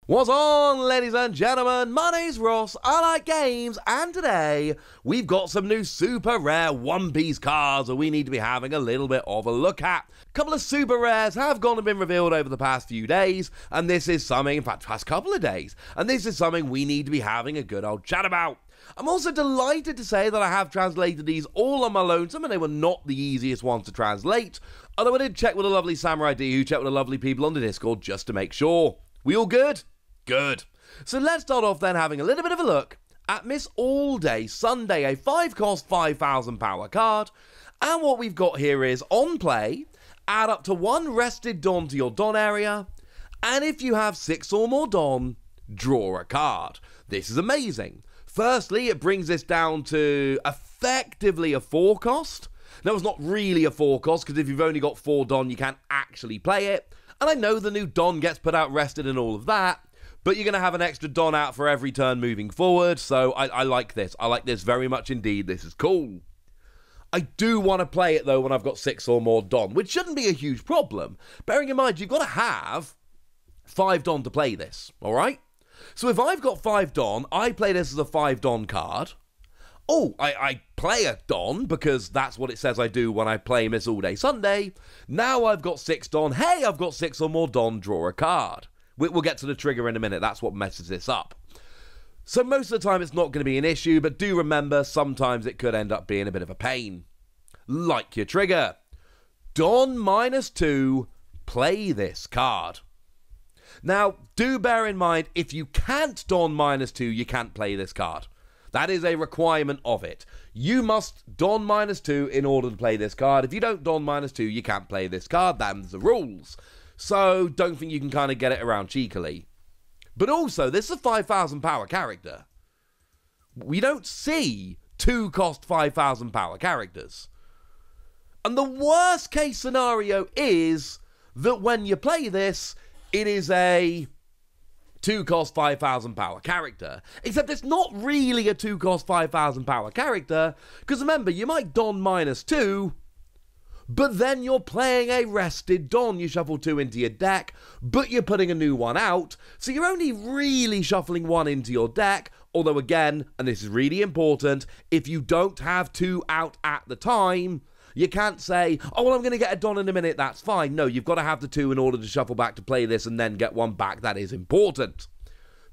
What's on, ladies and gentlemen? My name's Ross, I like games, and today we've got some new super rare One Piece cards that we need to be having a little bit of a look at. A couple of super rares have gone and been revealed over the past few days, and this is something, in fact, the past couple of days, and this is something we need to be having a good old chat about. I'm also delighted to say that I have translated these all on my lonesome, and they were not the easiest ones to translate, although I did check with a lovely Samurai D who checked with the lovely people on the Discord just to make sure. We all good? Good. So let's start off then having a little bit of a look at Miss All Day Sunday, a 5-cost 5,000 power card. And what we've got here is, on play, add up to 1 rested Don to your Don area, and if you have 6 or more Don, draw a card. This is amazing. Firstly, it brings this down to effectively a 4-cost. Now, it's not really a 4-cost, because if you've only got 4 Don, you can't actually play it. And I know the new Don gets put out rested and all of that, but you're going to have an extra Don out for every turn moving forward, so I like this. I like this very much indeed. This is cool. I do want to play it, though, when I've got 6 or more Don, which shouldn't be a huge problem. Bearing in mind, you've got to have 5 Don to play this, all right? So if I've got 5 Don, I play this as a 5 Don card. Oh, I play a Don, because that's what it says I do when I play Miss All Day Sunday. Now I've got 6 Don. Hey, I've got 6 or more Don, draw a card. We'll get to the trigger in a minute. That's what messes this up. So most of the time it's not going to be an issue, but do remember sometimes it could end up being a bit of a pain. Like your trigger. Don -2, play this card. Now, do bear in mind, if you can't Don -2, you can't play this card. That is a requirement of it. You must Don -2 in order to play this card. If you don't Don -2, you can't play this card. That's the rules. So don't think you can kind of get it around cheekily. But also, this is a 5,000 power character. We don't see 2-cost 5,000 power characters. And the worst case scenario is that when you play this, it is a 2-cost 5,000 power character. Except it's not really a 2-cost 5,000 power character, because remember, you might Don -2, but then you're playing a rested Don. You shuffle 2 into your deck, but you're putting a new one out, so you're only really shuffling 1 into your deck, although again, and this is really important, if you don't have 2 out at the time, you can't say, oh, well, I'm going to get a Don in a minute, that's fine. No, you've got to have the 2 in order to shuffle back to play this and then get 1 back. That is important.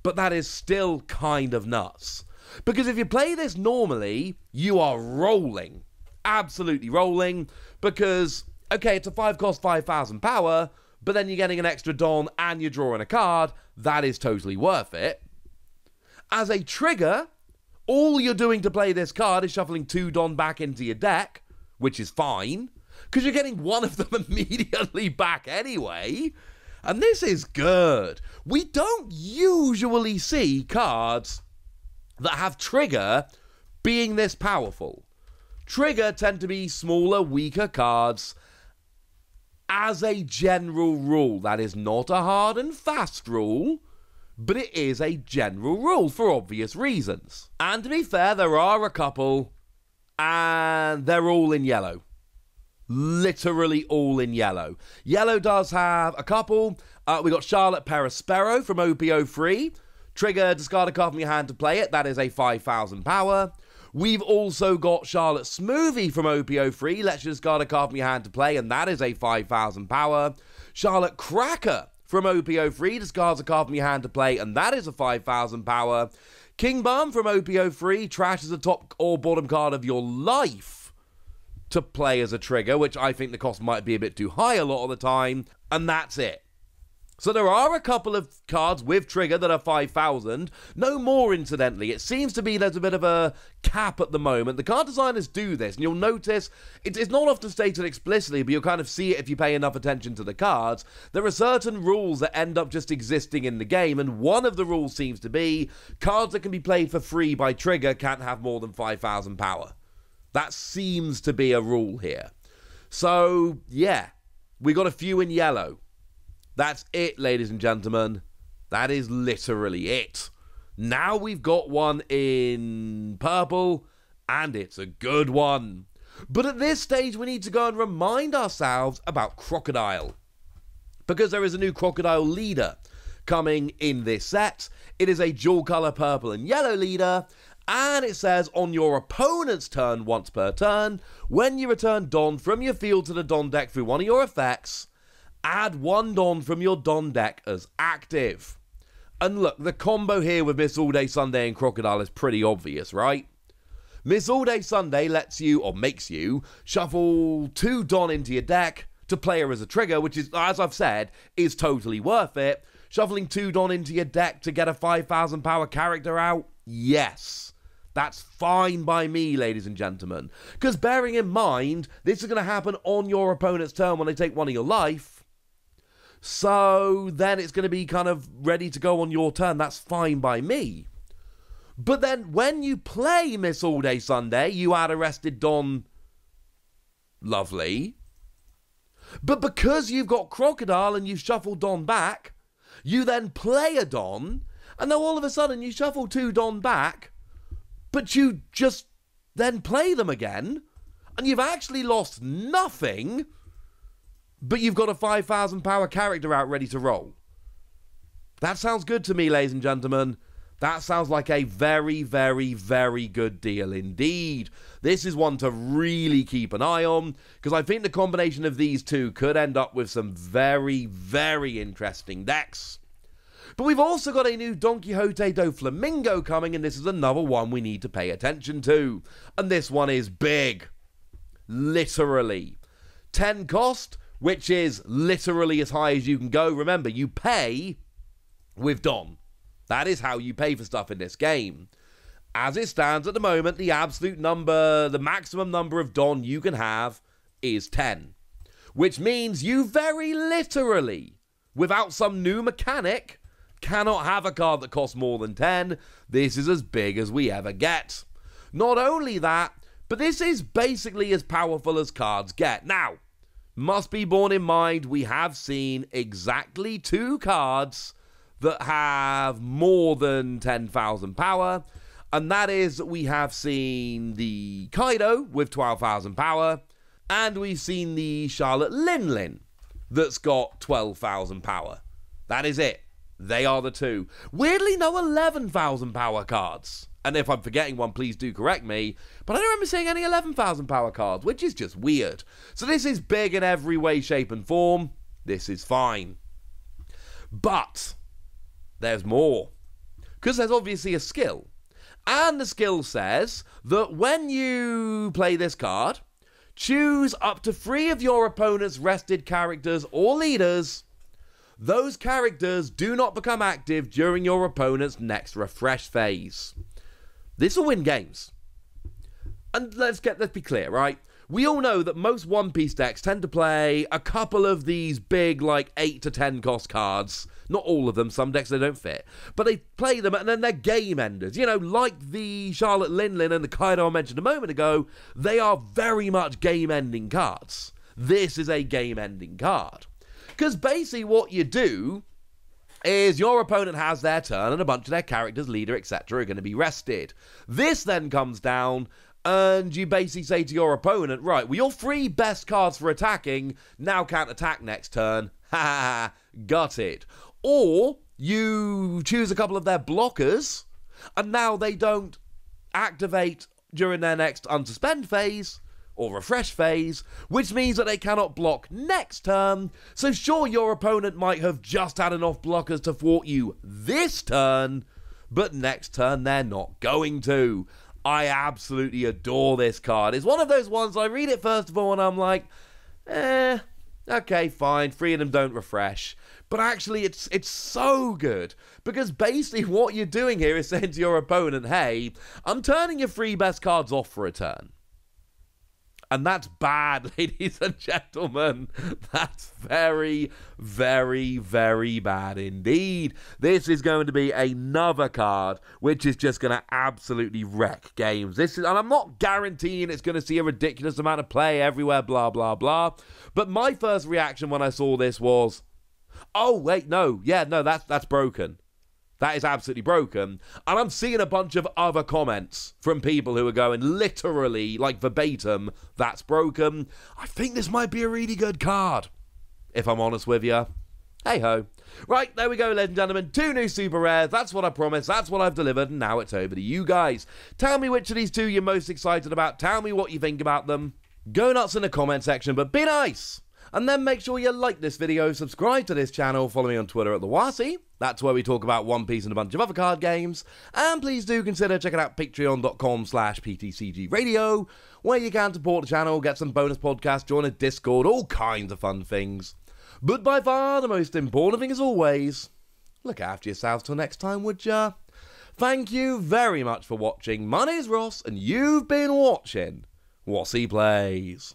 But that is still kind of nuts. Because if you play this normally, you are rolling. Absolutely rolling. Because, okay, it's a 5-cost 5,000 power, but then you're getting an extra Don and you're drawing a card. That is totally worth it. As a trigger, all you're doing to play this card is shuffling 2 Don back into your deck, which is fine, because you're getting 1 of them immediately back anyway. And this is good. We don't usually see cards that have trigger being this powerful. Trigger tend to be smaller, weaker cards as a general rule. That is not a hard and fast rule, but it is a general rule for obvious reasons. And to be fair, there are a couple, and they're all in yellow. Literally all in yellow. Yellow does have a couple. We got Charlotte Perospero from OP-03. Trigger, discard a card from your hand to play it. That is a 5,000 power. We've also got Charlotte Smoothie from OP-03. Let's you discard a card from your hand to play, and that is a 5,000 power. Charlotte Cracker from OP-03 discards a card from your hand to play, and that is a 5,000 power. King Bum from OP-03 trashes the top or bottom card of your life to play as a trigger, which I think the cost might be a bit too high a lot of the time, and that's it. So there are a couple of cards with trigger that are 5,000. No more, incidentally. It seems to be there's a bit of a cap at the moment. The card designers do this, and you'll notice, it's not often stated explicitly, but you'll kind of see it if you pay enough attention to the cards. There are certain rules that end up just existing in the game, and one of the rules seems to be cards that can be played for free by trigger can't have more than 5,000 power. That seems to be a rule here. So, yeah, we got a few in yellow. That's it, ladies and gentlemen. That is literally it. Now we've got one in purple, and it's a good one. But at this stage, we need to go and remind ourselves about Crocodile, because there is a new Crocodile leader coming in this set. It is a dual color purple and yellow leader, and it says on your opponent's turn once per turn, when you return Don from your field to the Don deck through one of your effects, add one Don from your Don deck as active. And look, the combo here with Miss All Day Sunday and Crocodile is pretty obvious, right? Miss All Day Sunday lets you, or makes you, shuffle 2 Don into your deck to play her as a trigger, which is, as I've said, is totally worth it. Shuffling 2 Don into your deck to get a 5,000 power character out? Yes. That's fine by me, ladies and gentlemen. Because bearing in mind, this is going to happen on your opponent's turn when they take one of your life. So then it's going to be kind of ready to go on your turn. That's fine by me. But then when you play Miss All Day Sunday, you add Arrested Don. Lovely. But because you've got Crocodile and you've shuffled Don back, you then play a Don, and then all of a sudden you shuffle 2 Don back, but you just then play them again, and you've actually lost nothing, but you've got a 5,000 power character out ready to roll. That sounds good to me, ladies and gentlemen. That sounds like a very, very, very good deal indeed. This is one to really keep an eye on, because I think the combination of these two could end up with some very, very interesting decks. But we've also got a new Don Quixote Doflamingo coming, and this is another one we need to pay attention to. And this one is big. Literally. 10 cost, which is literally as high as you can go. Remember, you pay with Don. That is how you pay for stuff in this game. As it stands at the moment, the absolute number, the maximum number of Don you can have is 10. Which means you very literally, without some new mechanic, cannot have a card that costs more than 10. This is as big as we ever get. Not only that, but this is basically as powerful as cards get. Now, must be borne in mind, we have seen exactly 2 cards that have more than 10,000 power, and that is we have seen the Kaido with 12,000 power, and we've seen the Charlotte Lin that's got 12,000 power. That is it. They are the 2. Weirdly, no 11,000 power cards. And if I'm forgetting one, please do correct me, but I don't remember seeing any 11,000 power cards, which is just weird. So this is big in every way, shape, and form. This is fine. But there's more, because there's obviously a skill, and the skill says that when you play this card, choose up to 3 of your opponent's rested characters or leaders. Those characters do not become active during your opponent's next refresh phase. This will win games. And let's be clear, right? We all know that most One Piece decks tend to play a couple of these big, like, 8 to 10 cost cards. Not all of them, some decks they don't fit. But they play them and then they're game enders. You know, like the Charlotte Lin and the Kaido I mentioned a moment ago, they are very much game-ending cards. This is a game-ending card. Because basically what you do is your opponent has their turn and a bunch of their characters, leader, etc. are going to be rested. This then comes down and you basically say to your opponent, right, well, your 3 best cards for attacking now can't attack next turn. Ha ha, got it. Or you choose a couple of their blockers, and now they don't activate during their next unsuspend phase or refresh phase, which means that they cannot block next turn. So sure, your opponent might have just had enough blockers to thwart you this turn, but next turn they're not going to. I absolutely adore this card. It's one of those ones I read it first of all and I'm like, okay, fine, 3 of them don't refresh. But actually, it's so good, because basically what you're doing here is saying to your opponent, hey, I'm turning your 3 best cards off for a turn. And that's bad, ladies and gentlemen. That's very, very, very bad indeed. This is going to be another card which is just going to absolutely wreck games. And I'm not guaranteeing it's going to see a ridiculous amount of play everywhere, blah, blah, blah. But my first reaction when I saw this was, oh, wait, no. Yeah, no, that's broken. That is absolutely broken. And I'm seeing a bunch of other comments from people who are going literally, like verbatim, that's broken. I think this might be a really good card, if I'm honest with you. Hey-ho. Right, there we go, ladies and gentlemen. 2 new super rares. That's what I promised. That's what I've delivered. And now it's over to you guys. Tell me which of these 2 you're most excited about. Tell me what you think about them. Go nuts in the comment section, but be nice. And then make sure you like this video, subscribe to this channel, follow me on Twitter at TheWasi. That's where we talk about One Piece and a bunch of other card games. And please do consider checking out patreon.com/PTCGradio, where you can support the channel, get some bonus podcasts, join a Discord, all kinds of fun things. But by far the most important thing, as always, look after yourselves till next time, would ya? Thank you very much for watching. My name's Ross, and you've been watching Wasi Plays.